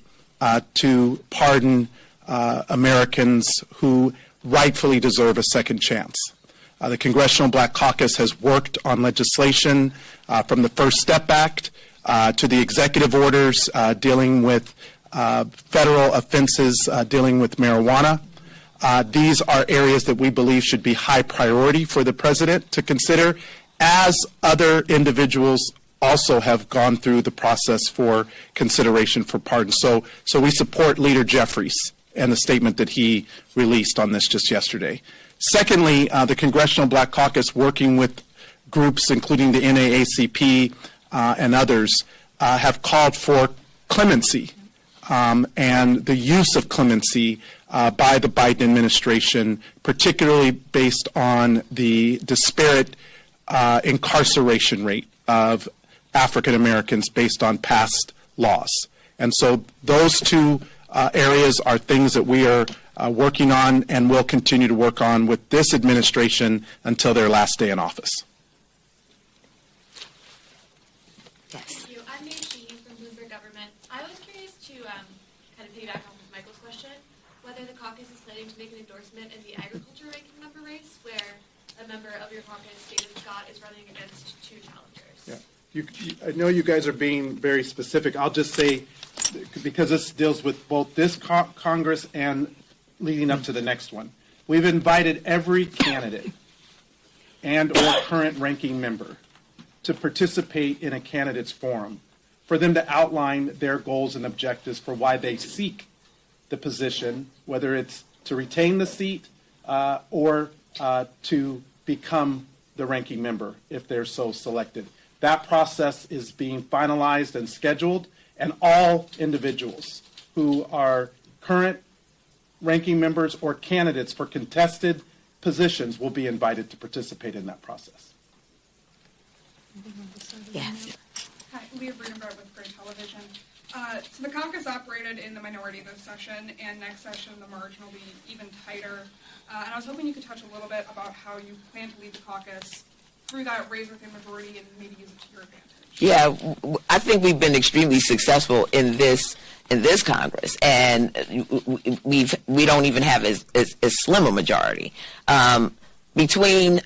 Speaker 9: to pardon Americans who rightfully deserve a second chance. The Congressional Black Caucus has worked on legislation from the First Step Act to the executive orders dealing with federal offenses dealing with marijuana. These are areas that we believe should be high priority for the president to consider, as other individuals also have gone through the process for consideration for pardon. So we support Leader Jeffries and the statement that he released on this just yesterday. Secondly, the Congressional Black Caucus, working with groups including the NAACP and others, have called for clemency and the use of clemency by the Biden administration, particularly based on the disparate incarceration rate of African Americans based on past laws. And so those two areas are things that we are working on and will continue to work on with this administration until their last day in office.
Speaker 1: Thank you. I'm Mary Sheehy from Bloomberg Government. I was curious to kind of piggyback off of Michael's question, whether the caucus is planning to make an endorsement in the agriculture ranking member race, where a member of your caucus, David Scott, is running against two challengers.
Speaker 9: Yeah. I know you guys are being very specific. I'll just say, because this deals with both this Congress and leading up to the next one, we've invited every candidate and or current ranking member to participate in a candidates forum for them to outline their goals and objectives for why they seek the position, whether it's to retain the seat or to become the ranking member if they're so selected. That process is being finalized and scheduled, and all individuals who are current ranking members or candidates for contested positions will be invited to participate in that process.
Speaker 10: Yes.
Speaker 17: Hi, Leah Brudenberg with Gray Television. So the caucus operated in the minority this session, and next session the margin will be even tighter. And I was hoping you could touch a little bit about how you plan to lead the caucus through that razor-thin majority and maybe use it to your advantage.
Speaker 10: Yeah, I think we've been extremely successful in this Congress, and we don't even have as slim a majority. Between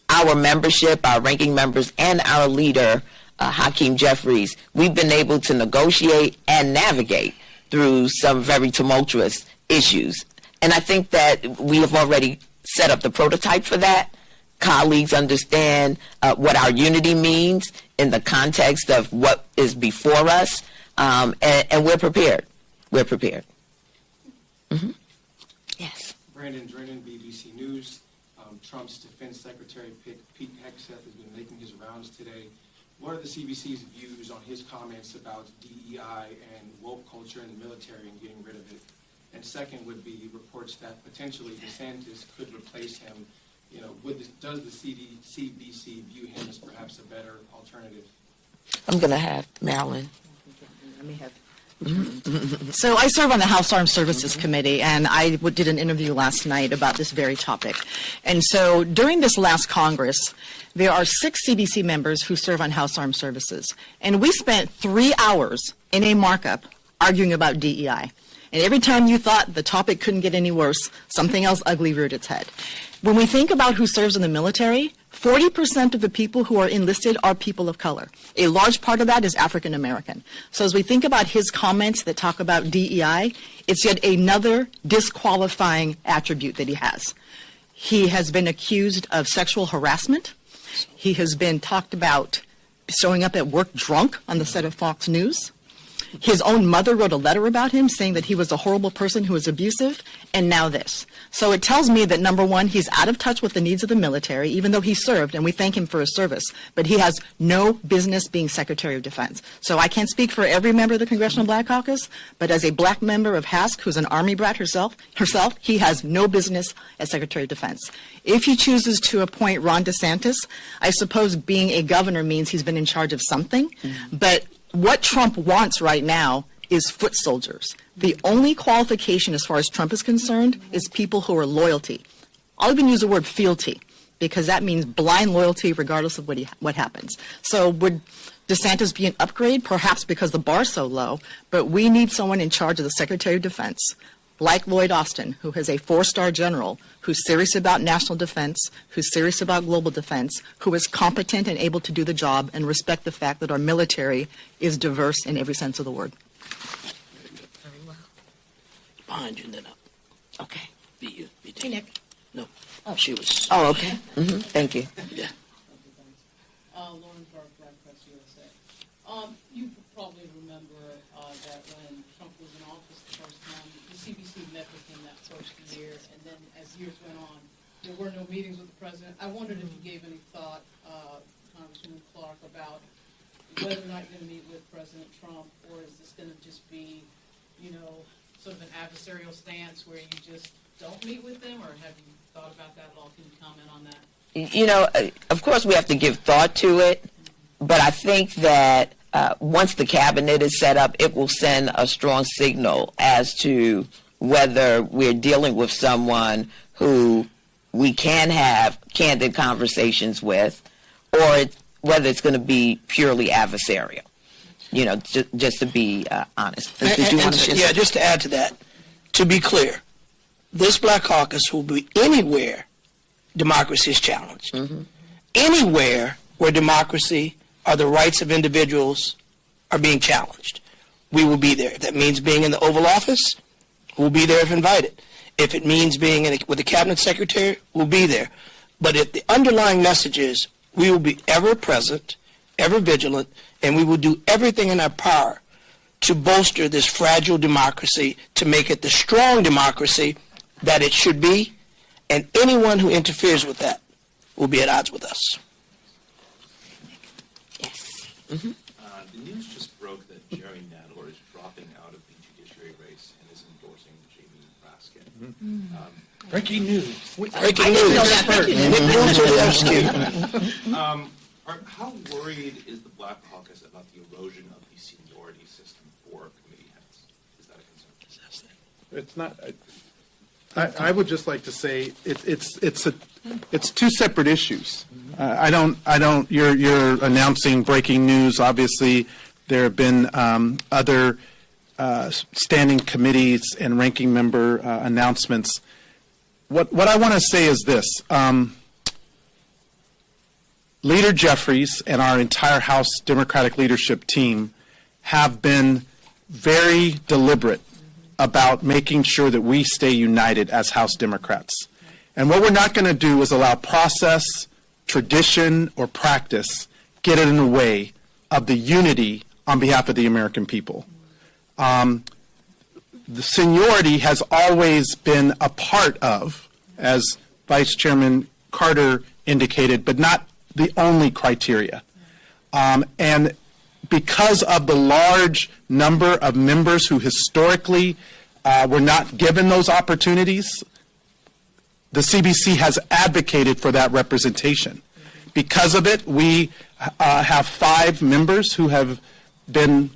Speaker 10: our membership, our ranking members, and our leader, Hakeem Jeffries, we've been able to negotiate and navigate through some very tumultuous issues. And I think that we have already set up the prototype for that. Colleagues understand what our unity means in the context of what is before us, and we're prepared. We're prepared. Mm-hmm. Yes.
Speaker 18: Brandon Drennan, BBC News. Trump's Defense Secretary Pete Hegseth has been making his rounds today. What are the CBC's views on his comments about DEI and woke culture in the military and getting rid of it? And second would be reports that potentially DeSantis could replace him. You know, does the CBC view him as perhaps a better alternative?
Speaker 10: I'm going to have Marilyn.
Speaker 13: Let me have. So I serve on the House Armed Services Committee, and I did an interview last night about this very topic. And so during this last Congress, there are 6 CBC members who serve on House Armed Services. And we spent 3 hours in a markup arguing about DEI. And every time you thought the topic couldn't get any worse, something else ugly reared its head. When we think about who serves in the military, 40% of the people who are enlisted are people of color. A large part of that is African American. So as we think about his comments that talk about DEI, it's yet another disqualifying attribute that he has. He has been accused of sexual harassment. He has been talked about showing up at work drunk on the set of Fox News. His own mother wrote a letter about him saying that he was a horrible person who was abusive, and now this. So it tells me that, number one, he's out of touch with the needs of the military, even though he served, and we thank him for his service, but he has no business being Secretary of Defense. So I can't speak for every member of the Congressional Black Caucus, but as a black member of HASC, who's an Army brat herself, he has no business as Secretary of Defense. If he chooses to appoint Ron DeSantis, I suppose being a governor means he's been in charge of something, but what Trump wants right now is foot soldiers. The only qualification as far as Trump is concerned is people who are loyalty. I'll even use the word fealty, because that means blind loyalty regardless of what happens. So would DeSantis be an upgrade? Perhaps, because the bar's so low, but we need someone in charge of the Secretary of Defense like Lloyd Austin, who is a 4-star general, who's serious about national defense, who's serious about global defense, who is competent and able to do the job, and respect the fact that our military is diverse in every sense of the word.
Speaker 11: Very well. Behind you, and then up.
Speaker 10: Okay.
Speaker 11: Be you. Be
Speaker 13: Hey, Nick.
Speaker 11: No. Oh, she was.
Speaker 10: Oh, okay. Thank you.
Speaker 11: Yeah.
Speaker 19: Lauren Clarke, Black Press USA. You probably remember that when Trump was in office the first time, the CBC met with him that first year, and then as years went on, there were no meetings with the president. I wondered if you gave any thought, Congresswoman Clarke, about whether or not you're going to meet with President Trump, or is this going to just be, sort of an adversarial stance where you just don't meet with them, or have you thought about that at all? Can you comment on that?
Speaker 10: Of course we have to give thought to it, but I think that once the cabinet is set up, it will send a strong signal as to whether we're dealing with someone who we can have candid conversations with, or whether it's going to be purely adversarial. Just to be honest. Did you want to
Speaker 11: Yeah, just to add to that, to be clear, this Black Caucus will be anywhere democracy is challenged. Anywhere where democracy or the rights of individuals are being challenged, we will be there. If that means being in the Oval Office, we'll be there if invited. If it means being with the Cabinet Secretary, we'll be there. But if the underlying message is we will be ever present, ever vigilant, and we will do everything in our power to bolster this fragile democracy, to make it the strong democracy that it should be, and anyone who interferes with that will be at odds with us.
Speaker 10: Yes.
Speaker 20: The news just broke that Jerry Nadler is dropping out of the judiciary race and is endorsing Jamie Raskin.
Speaker 4: Breaking news.
Speaker 11: Breaking news.
Speaker 20: How worried is the Black Caucus about the erosion of the seniority system for committee heads? Is that a concern?
Speaker 9: It's not. I would just like to say it's two separate issues. I don't. You're announcing breaking news. Obviously, there have been other standing committees and ranking member announcements. What I want to say is this. Leader Jeffries and our entire House Democratic leadership team have been very deliberate about making sure that we stay united as House Democrats. And what we're not going to do is allow process, tradition, or practice get in the way of the unity on behalf of the American people. The seniority has always been a part of, as Vice Chairman Carter indicated, but not the only criteria. And because of the large number of members who historically were not given those opportunities, the CBC has advocated for that representation. Because of it, we have 5 members who have been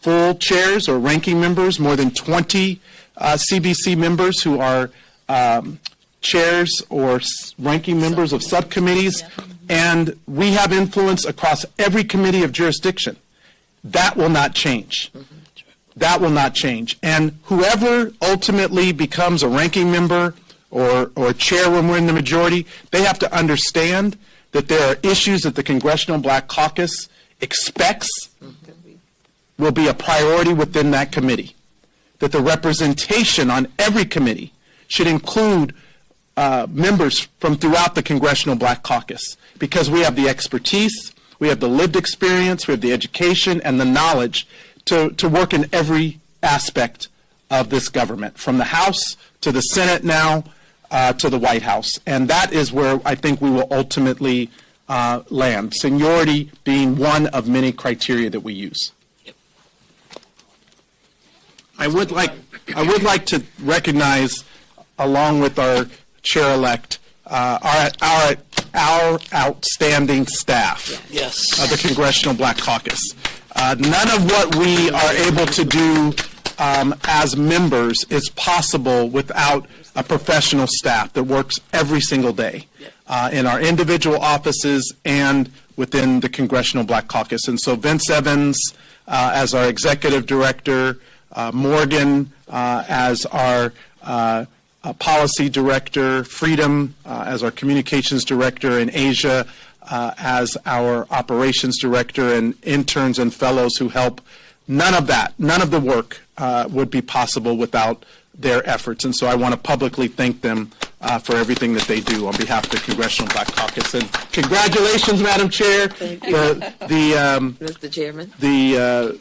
Speaker 9: full chairs or ranking members, more than 20 CBC members who are chairs or ranking members of subcommittees, and we have influence across every committee of jurisdiction. That will not change. That will not change. And whoever ultimately becomes a ranking member or chair when we're in the majority, they have to understand that there are issues that the Congressional Black Caucus expects will be a priority within that committee. That the representation on every committee should include members from throughout the Congressional Black Caucus, because we have the expertise, we have the lived experience, we have the education and the knowledge to work in every aspect of this government, from the House to the Senate now to the White House. And that is where I think we will ultimately land, seniority being one of many criteria that we use. I would like to recognize, along with our chair-elect, our outstanding staff of the Congressional Black Caucus. None of what we are able to do as members is possible without a professional staff that works every single day in our individual offices and within the Congressional Black Caucus. And so Vince Evans as our executive director, Morgan as our Policy Director, Freedom as our Communications Director, and Asia as our Operations Director, and interns and fellows who help. None of the work would be possible without their efforts. And so I want to publicly thank them for everything that they do on behalf of the Congressional Black Caucus. And congratulations, Madam Chair.
Speaker 10: Thank you. Mr. Chairman.
Speaker 9: The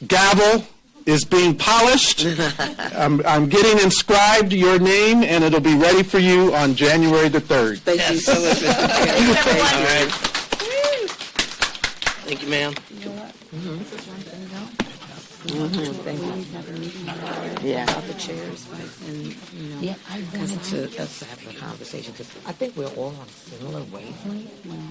Speaker 9: gavel is being polished. I'm getting inscribed your name, and it'll be ready for you on January the 3rd.
Speaker 10: Thank you so much, Mr. Chairman.
Speaker 11: All right. Thank you, ma'am.
Speaker 10: Thank you. Yeah.
Speaker 21: About the chairs, right? And, you know,
Speaker 10: Yeah, I wanted
Speaker 21: us to have a conversation because I think we're all on similar wavelength.